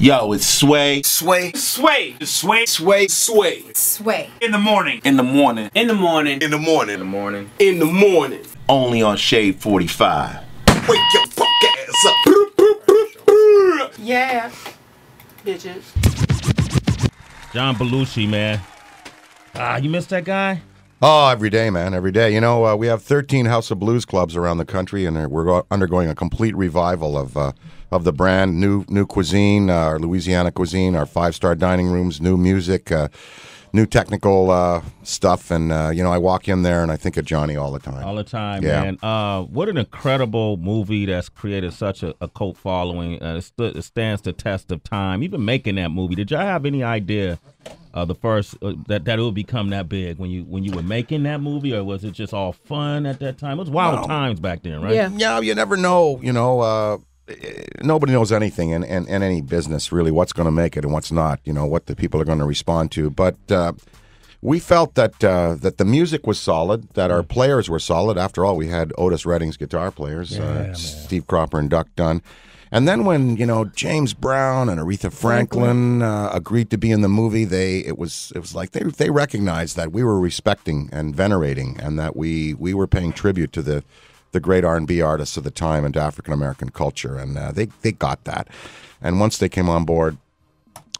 Yo, it's Sway. Sway. Sway. Sway. Sway. Sway. Sway. In the morning. In the morning. In the morning. In the morning. In the morning. In the morning. Only on Shade 45. Wake your fuck ass up. Yeah. Bitches. John Belushi, man. You missed that guy? Oh, every day, man, every day. You know, we have 13 House of Blues clubs around the country, and we're undergoing a complete revival of the brand, new cuisine, our Louisiana cuisine, our five-star dining rooms, new music, new technical stuff, and you know, I walk in there and I think of Johnny all the time. All the time, yeah. Man. What an incredible movie that's created such a cult following. It stands the test of time. Even making that movie, did y'all have any idea the first that it would become that big when you were making that movie, or was it just all fun at that time? It was wild times back then, right? Yeah, you never know. You know, nobody knows anything in any business really, what's going to make it and what's not. You know, what the people are going to respond to. But we felt that the music was solid, that our players were solid. After all, we had Otis Redding's guitar players, Steve Cropper and Duck Dunn. And then when, you know, James Brown and Aretha Franklin agreed to be in the movie, it was like they recognized that we were respecting and venerating, and that we were paying tribute to the great R&B artists of the time and to African American culture, and they got that. And once they came on board,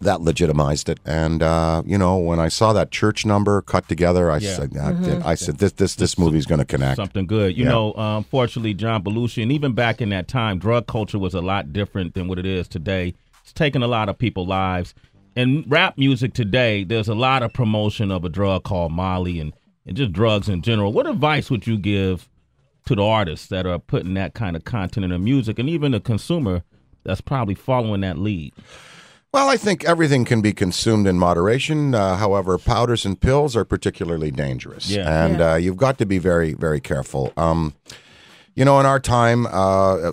that legitimized it. And you know, when I saw that church number cut together, I said, this movie's going to connect. Something good. You know, unfortunately, John Belushi, and even back in that time, drug culture was a lot different than what it is today. It's taken a lot of people's lives. In rap music today, there's a lot of promotion of a drug called Molly and just drugs in general. What advice would you give to the artists that are putting that kind of content in their music, and even the consumer that's probably following that lead? Well, I think everything can be consumed in moderation. However, powders and pills are particularly dangerous. And you've got to be very, very careful. You know, in our time,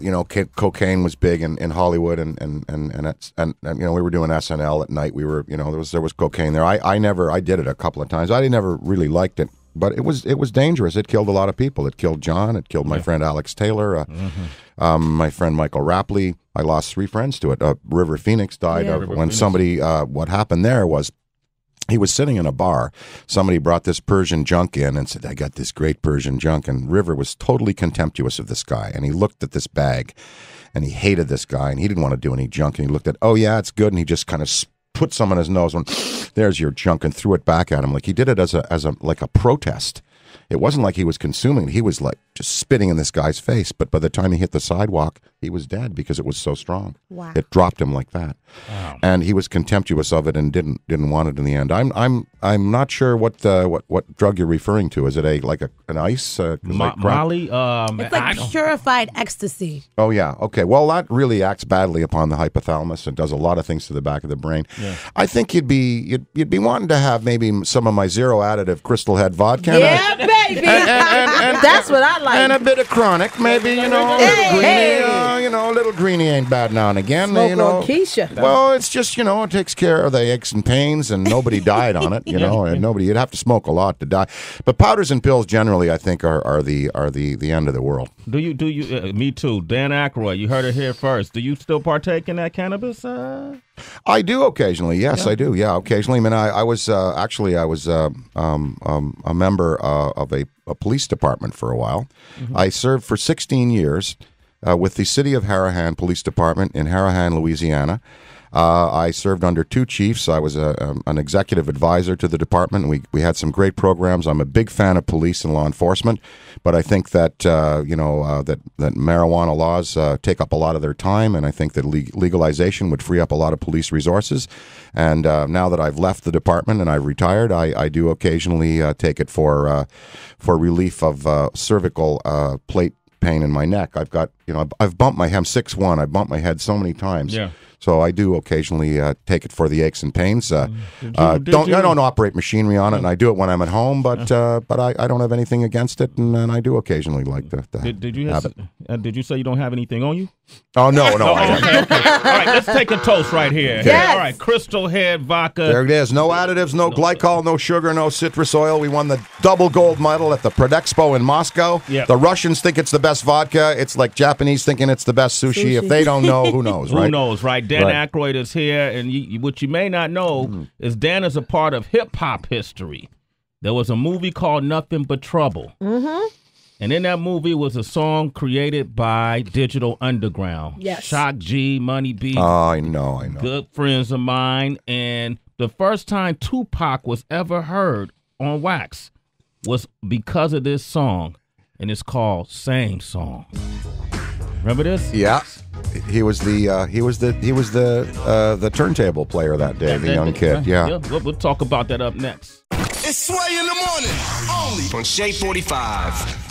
you know, cocaine was big in Hollywood, and you know, we were doing SNL at night. We were, you know, there was cocaine there. I did it a couple of times. I never really liked it, but it was dangerous. It killed a lot of people. It killed John. It killed my friend Alex Taylor. My friend Michael Rapley. I lost 3 friends to it. River Phoenix died when somebody. What happened there was, he was sitting in a bar. Somebody brought this Persian junk in and said, "I got this great Persian junk." And River was totally contemptuous of this guy. And he looked at this bag, and he hated this guy, and he didn't want to do any junk. And he looked at, "Oh yeah, it's good." And he just kind of put some on his nose, and "There's your junk," and threw it back at him. Like he did it as a protest. It wasn't like he was consuming it. He was like just spitting in this guy's face. But by the time he hit the sidewalk, he was dead because it was so strong. Wow. It dropped him like that. Wow. And he was contemptuous of it and didn't want it in the end. I'm not sure what drug you're referring to. Is it an ice? Molly? It's like purified ecstasy. Oh yeah. Okay. Well, that really acts badly upon the hypothalamus and does a lot of things to the back of the brain. Yeah. I think you'd be wanting to have maybe some of my zero additive Crystal Head vodka. Yeah, baby. And that's what I like. And a bit of chronic, maybe, you know, a little greenie. You know, a little greenie ain't bad now and again. Smoke you know, on Keisha. Well, it's just, you know, it takes care of the aches and pains, and nobody died on it. You know, and you'd have to smoke a lot to die. But powders and pills generally, I think, are the end of the world. Do you? Me too. Dan Aykroyd, you heard it here first. Do you still partake in that cannabis? I do occasionally. Yes, I do. Yeah, occasionally. I mean, I was a member of a police department for a while. Mm-hmm. I served for 16 years with the City of Harahan Police Department in Harahan, Louisiana. I served under 2 chiefs. I was an executive advisor to the department. We had some great programs. I'm a big fan of police and law enforcement, but I think that that marijuana laws take up a lot of their time, and I think that legalization would free up a lot of police resources. And now that I've left the department and I've retired, I do occasionally take it for relief of cervical plate pain in my neck. I've got, I've bumped I'm 6'1". I've bumped my head so many times. Yeah. So I do occasionally take it for the aches and pains. I don't operate machinery on it, and I do it when I'm at home. But I don't have anything against it, and I do occasionally like to have it. Did you say you don't have anything on you? Oh no. Okay. All right, let's take a toast right here. Yes. All right, Crystal Head vodka. There it is. No additives, no glycol, no sugar, no citrus oil. We won the double gold medal at the Prodexpo in Moscow. Yep. The Russians think it's the best vodka. It's like Japanese Japanese thinking it's the best sushi. If they don't know, who knows, right? Who knows, right? Dan Aykroyd is here, and what you may not know is Dan is a part of hip-hop history. There was a movie called Nothing But Trouble. And in that movie was a song created by Digital Underground. Yes. Shock G, Money B. Oh, I know. Good friends of mine. And the first time Tupac was ever heard on wax was because of this song. And it's called Same Song. Remember this? Yeah. He was the turntable player that day, the young kid. Yeah. We'll talk about that up next. It's Sway in the morning, only on Shade 45.